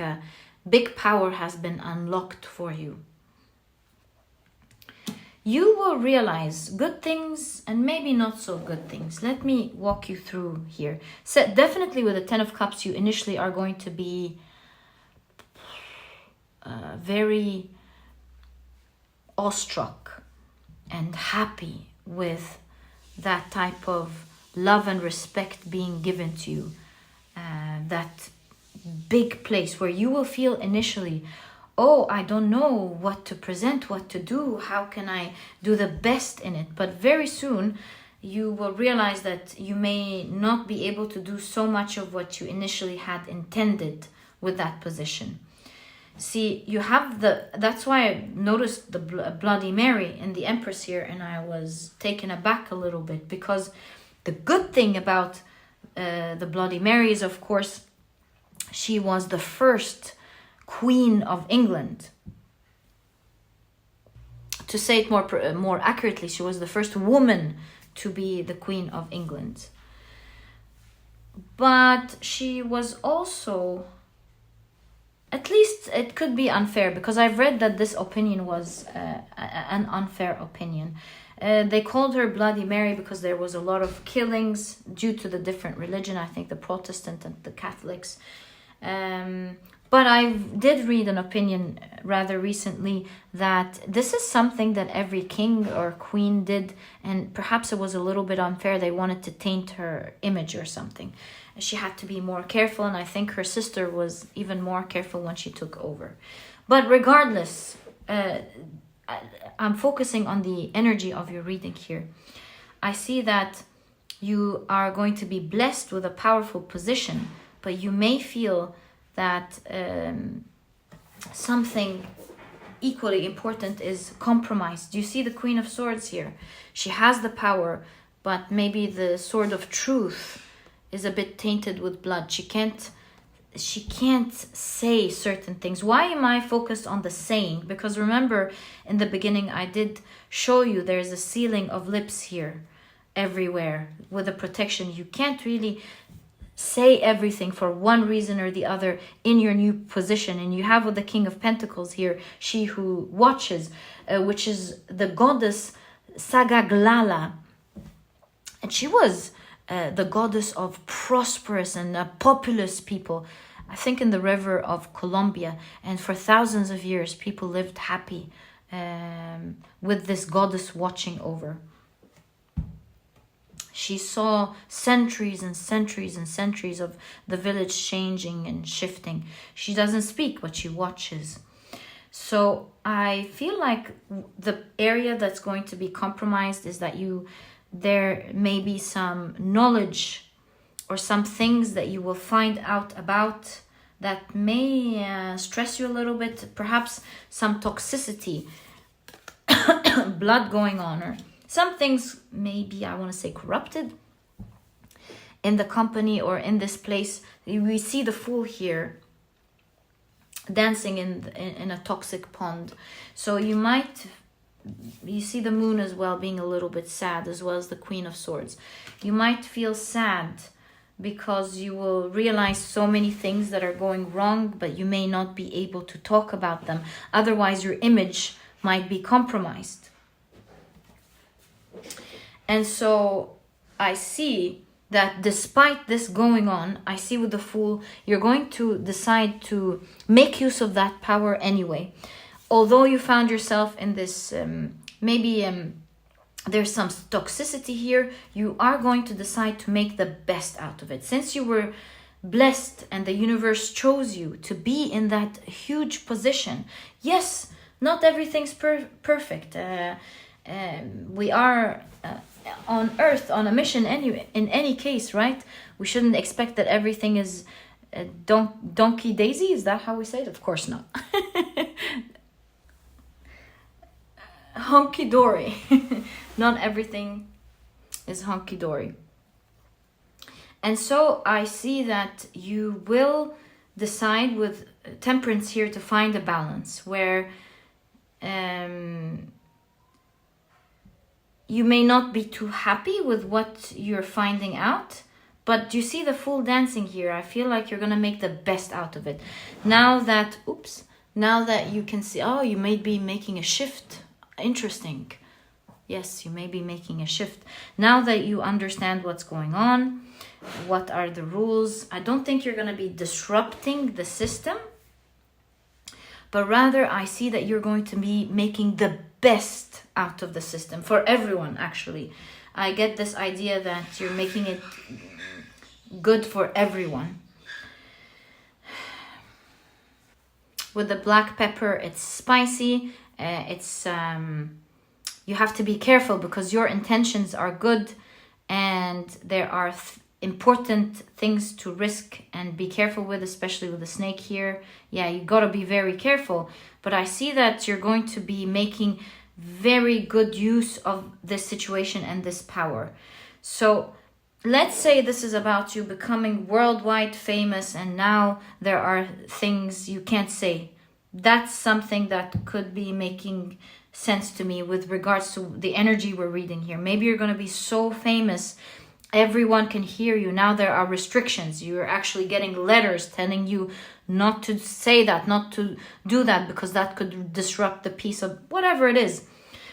big power has been unlocked for you. You will realize good things and maybe not so good things. Let me walk you through here. So definitely with the Ten of Cups, you initially are going to be very awestruck and happy with that type of love and respect being given to you. That big place where you will feel initially, oh, I don't know what to present, what to do, how can I do the best in it? But very soon you will realize that you may not be able to do so much of what you initially had intended with that position. See, you have that's why I noticed the Bloody Mary in the Empress here, and I was taken aback a little bit, because the good thing about the Bloody Mary is, of course, she was the first Queen of England. To say it more accurately, she was the first woman to be the Queen of England. But she was also, at least it could be unfair, because I've read that this opinion was an unfair opinion. They called her Bloody Mary because there was a lot of killings due to the different religion, I think the Protestant and the Catholics. But I did read an opinion rather recently that this is something that every king or queen did, and perhaps it was a little bit unfair. They wanted to taint her image or something. She had to be more careful, and I think her sister was even more careful when she took over. But regardless, I'm focusing on the energy of your reading here. I see that you are going to be blessed with a powerful position, but you may feel that something equally important is compromised. You see the Queen of Swords here. She has the power, but maybe the sword of truth is a bit tainted with blood. She can't say certain things. Why am I focused on the saying? Because remember, in the beginning I did show you there's a sealing of lips here everywhere with a protection. You can't really say everything for one reason or the other in your new position. And you have with the King of Pentacles here, she who watches, which is the goddess Sagaglala. And she was the goddess of prosperous and populous people, I think in the river of Colombia. And for thousands of years, people lived happy with this goddess watching over. She saw centuries and centuries and centuries of the village changing and shifting. She doesn't speak, but she watches. So I feel like the area that's going to be compromised is that there may be some knowledge or some things that you will find out about that may stress you a little bit. Perhaps some toxicity, blood going on, or some things maybe, I want to say, corrupted in the company or in this place. We see the Fool here dancing in a toxic pond. So you see the Moon as well being a little bit sad, as well as the Queen of Swords. You might feel sad because you will realize so many things that are going wrong, but you may not be able to talk about them. Otherwise, your image might be compromised. And so I see that despite this going on, I see with the Fool, you're going to decide to make use of that power anyway. Although you found yourself in this, there's some toxicity here, you are going to decide to make the best out of it. Since you were blessed and the universe chose you to be in that huge position. Yes, not everything's perfect. We are on Earth on a mission anyway. In any case, right? We shouldn't expect that everything is donkey daisy. Is that how we say it? Of course not. Hunky dory. Not everything is hunky dory. And so I see that you will decide with Temperance here to find a balance where you may not be too happy with what you're finding out, but you see the Fool dancing here. I feel like you're gonna make the best out of it. Now that you can see, oh, you may be making a shift. Interesting. Yes, you may be making a shift. Now that you understand what's going on, what are the rules, I don't think you're gonna be disrupting the system, but rather I see that you're going to be making the best out of the system for everyone. Actually, I get this idea that you're making it good for everyone. With the black pepper, it's spicy. You have to be careful because your intentions are good, and there are important things to risk and be careful with, especially with the snake here. Yeah, you gotta be very careful. But I see that you're going to be making very good use of this situation and this power. So let's say this is about you becoming worldwide famous, and now there are things you can't say. That's something that could be making sense to me with regards to the energy we're reading here. Maybe you're going to be so famous, everyone can hear you. Now there are restrictions. You're actually getting letters telling you not to say that, not to do that, because that could disrupt the peace of whatever it is.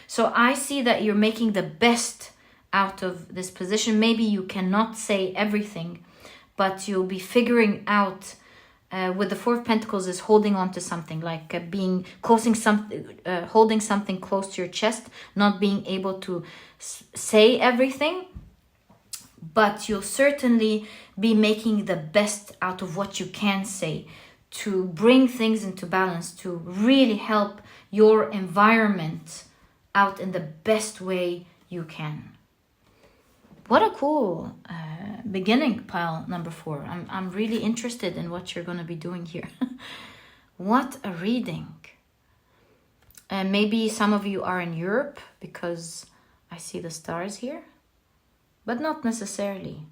So I see that you're making the best out of this position. Maybe you cannot say everything, but you'll be figuring out, with the Four of Pentacles is holding on to something, like holding something close to your chest, not being able to say everything, but you'll certainly be making the best out of what you can say to bring things into balance, to really help your environment out in the best way you can. What a cool beginning, pile number 4. I'm really interested in what you're going to be doing here. What a reading. Maybe some of you are in Europe, because I see the stars here, but not necessarily.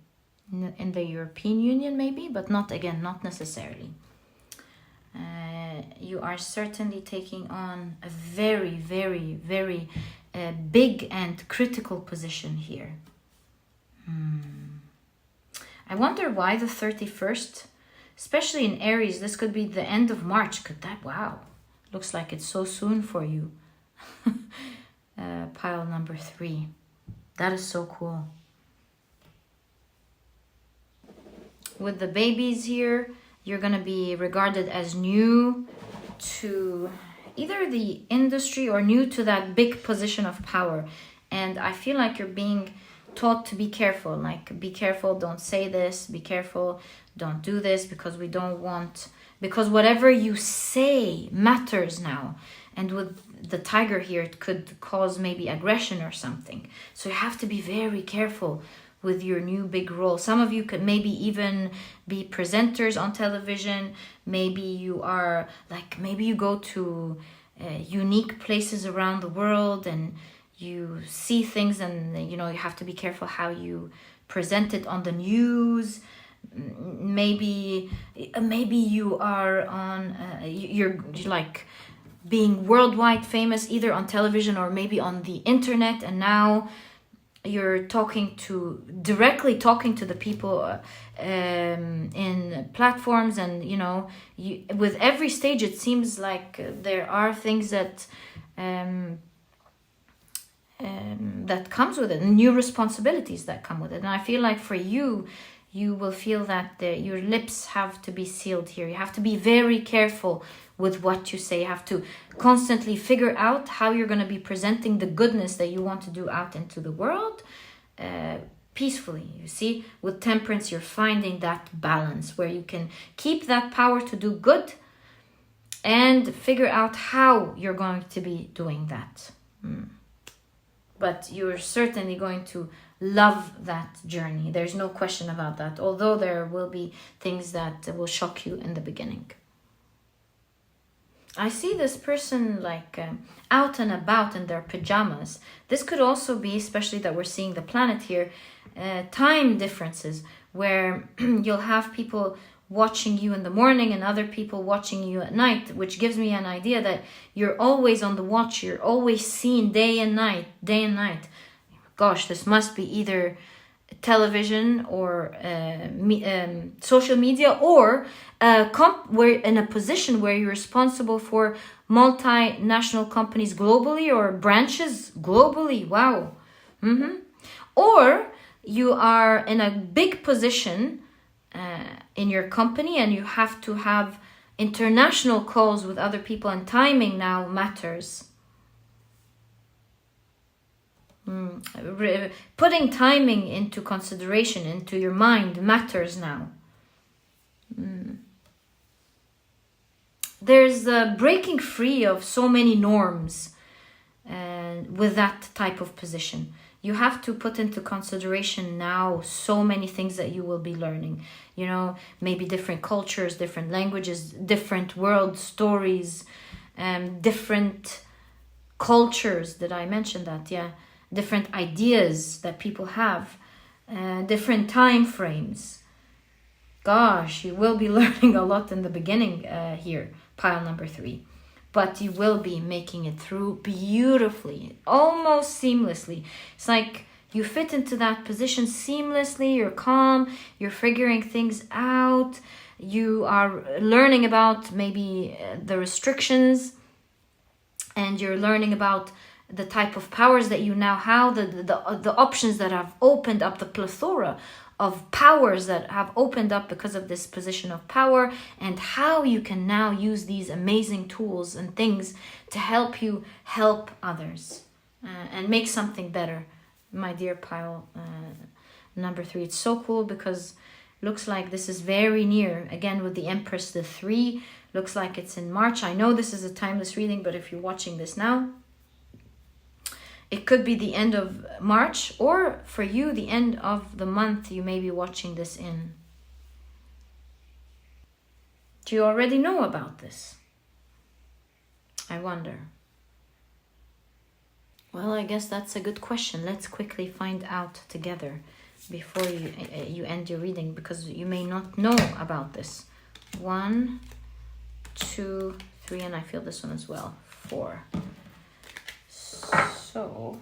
In the European Union maybe, but not necessarily. You are certainly taking on a very, very, very big and critical position here. I wonder why the 31st, especially in Aries. This could be the end of March. Could that? Wow, looks like it's so soon for you. Pile number 3. That is so cool. With the babies here, you're going to be regarded as new to either the industry or new to that big position of power. And I feel like you're being taught to be careful, like be careful, don't say this, be careful, don't do this, because we don't want, because whatever you say matters now. And with the tiger here, it could cause maybe aggression or something. So you have to be very careful with your new big role. Some of you could maybe even be presenters on television. Maybe you are like, maybe you go to unique places around the world and you see things, and you know, you have to be careful how you present it on the news. Maybe you are on you're like being worldwide famous either on television or maybe on the internet, and now you're directly talking to the people in platforms, and you know, with every stage it seems like there are things that that comes with it, new responsibilities that come with it. And I feel like for you, you will feel that your lips have to be sealed here. You have to be very careful with what you say. You have to constantly figure out how you're going to be presenting the goodness that you want to do out into the world peacefully. You see, with Temperance, you're finding that balance where you can keep that power to do good and figure out how you're going to be doing that. But you're certainly going to love that journey. There's no question about that, although there will be things that will shock you in the beginning. I see this person like out and about in their pajamas. This could also be, especially that we're seeing the planet here, time differences where you'll have people watching you in the morning and other people watching you at night, which gives me an idea that you're always on the watch. You're always seen day and night. Gosh, this must be either television or social media, or we're in a position where you're responsible for multinational companies globally or branches globally. Wow. Or you are in a big position in your company and you have to have international calls with other people, and timing now matters. Putting timing into consideration, into your mind, matters now. There's the breaking free of so many norms with that type of position. you have to put into consideration now so many things that you will be learning. You know, maybe different cultures, different languages, different world stories, different cultures. Did I mention that? Yeah. Different ideas that people have, different time frames. Gosh, you will be learning a lot in the beginning here, pile number 3. But you will be making it through beautifully, almost seamlessly. It's like you fit into that position seamlessly. You're calm, you're figuring things out, you are learning about maybe the restrictions, and you're learning about the type of powers that you now have, the options that have opened up, the plethora of powers that have opened up because of this position of power, and how you can now use these amazing tools and things to help you help others and make something better. My dear pile number 3, it's so cool because looks like this is very near. Again, with the Empress, the 3, looks like it's in March. I know this is a timeless reading, but if you're watching this now, it could be the end of March, or for you, the end of the month you may be watching this in. Do you already know about this? I wonder. Well, I guess that's a good question. Let's quickly find out together before you end your reading, because you may not know about this. 1, 2, 3, and I feel this one as well. 4. So,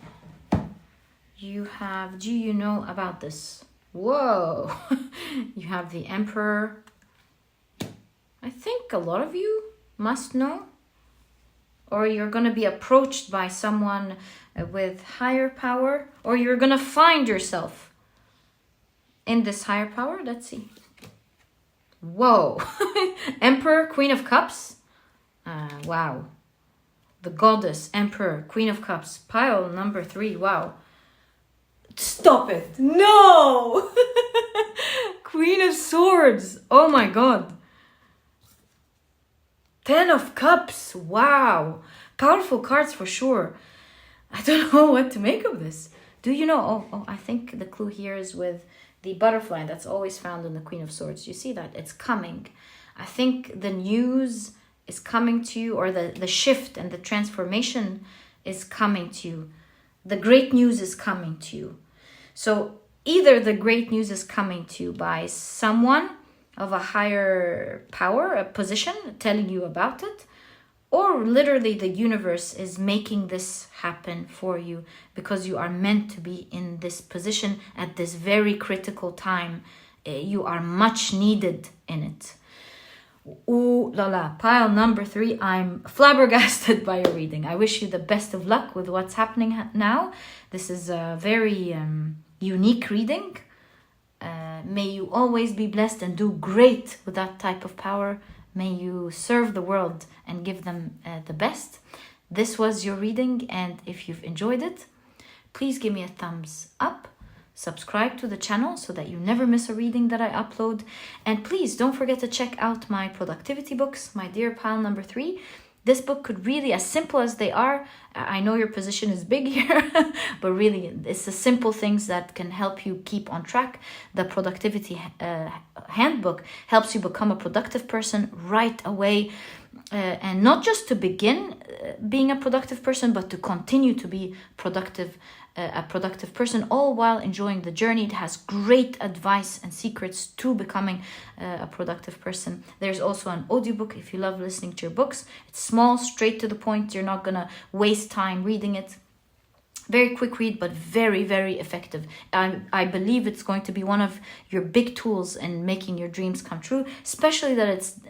you have, do you know about this? Whoa! You have the Emperor. I think a lot of you must know. Or you're going to be approached by someone with higher power. Or you're going to find yourself in this higher power. Let's see. Whoa! Emperor, Queen of Cups. Wow. The Goddess, Emperor, Queen of Cups, pile number 3. Wow. Stop it. No! Queen of Swords. Oh my God. 10 of Cups. Wow. Powerful cards for sure. I don't know what to make of this. Do you know? Oh, I think the clue here is with the butterfly that's always found in the Queen of Swords. You see that? It's coming. I think the news is coming to you, or the shift and the transformation is coming to you. The great news is coming to you. So either the great news is coming to you by someone of a higher power, a position, telling you about it, or literally the universe is making this happen for you because you are meant to be in this position at this very critical time. You are much needed in it. Ooh la la, pile number 3. I'm flabbergasted by your reading. I wish you the best of luck with what's happening now. This is a very unique reading. May you always be blessed and do great with that type of power. May you serve the world and give them the best. This was your reading, and if you've enjoyed it, please give me a thumbs up. Subscribe to the channel so that you never miss a reading that I upload. And please don't forget to check out my productivity books, my dear pile number 3. This book could really, as simple as they are, I know your position is big here, but really it's the simple things that can help you keep on track. The productivity handbook helps you become a productive person right away. And not just to begin being a productive person, but to continue to be a productive person, all while enjoying the journey. It has great advice and secrets to becoming a productive person. There's also an audiobook if you love listening to your books. It's small, straight to the point. You're not gonna waste time reading it. Very quick read, but very, very effective. I believe it's going to be one of your big tools in making your dreams come true, especially that it's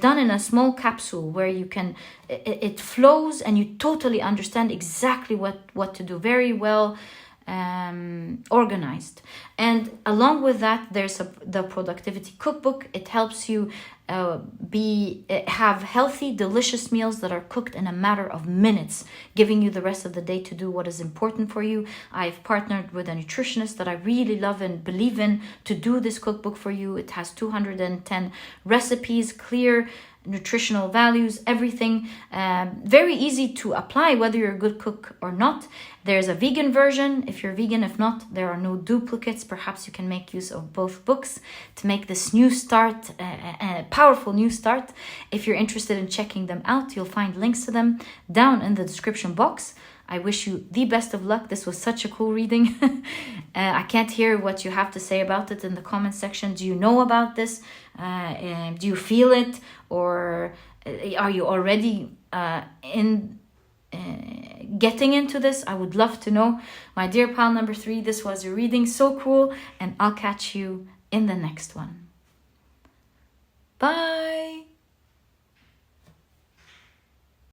done in a small capsule where you can, it flows and you totally understand exactly what to do. Very well organized. And along with that, there's the productivity cookbook. It helps you have healthy, delicious meals that are cooked in a matter of minutes, giving you the rest of the day to do what is important for you. I've partnered with a nutritionist that I really love and believe in to do this cookbook for you. It has 210 recipes, clear nutritional values, everything. Very easy to apply whether you're a good cook or not. There's a vegan version if you're vegan. If not, there are no duplicates. Perhaps you can make use of both books to make this new start, a powerful new start. If you're interested in checking them out, you'll find links to them down in the description box. I wish you the best of luck. This was such a cool reading. I can't hear what you have to say about it in the comment section. Do you know about this? Do you feel it? Or are you already getting into this? I would love to know. My dear pal number 3, this was a reading. So cool. And I'll catch you in the next one. Bye.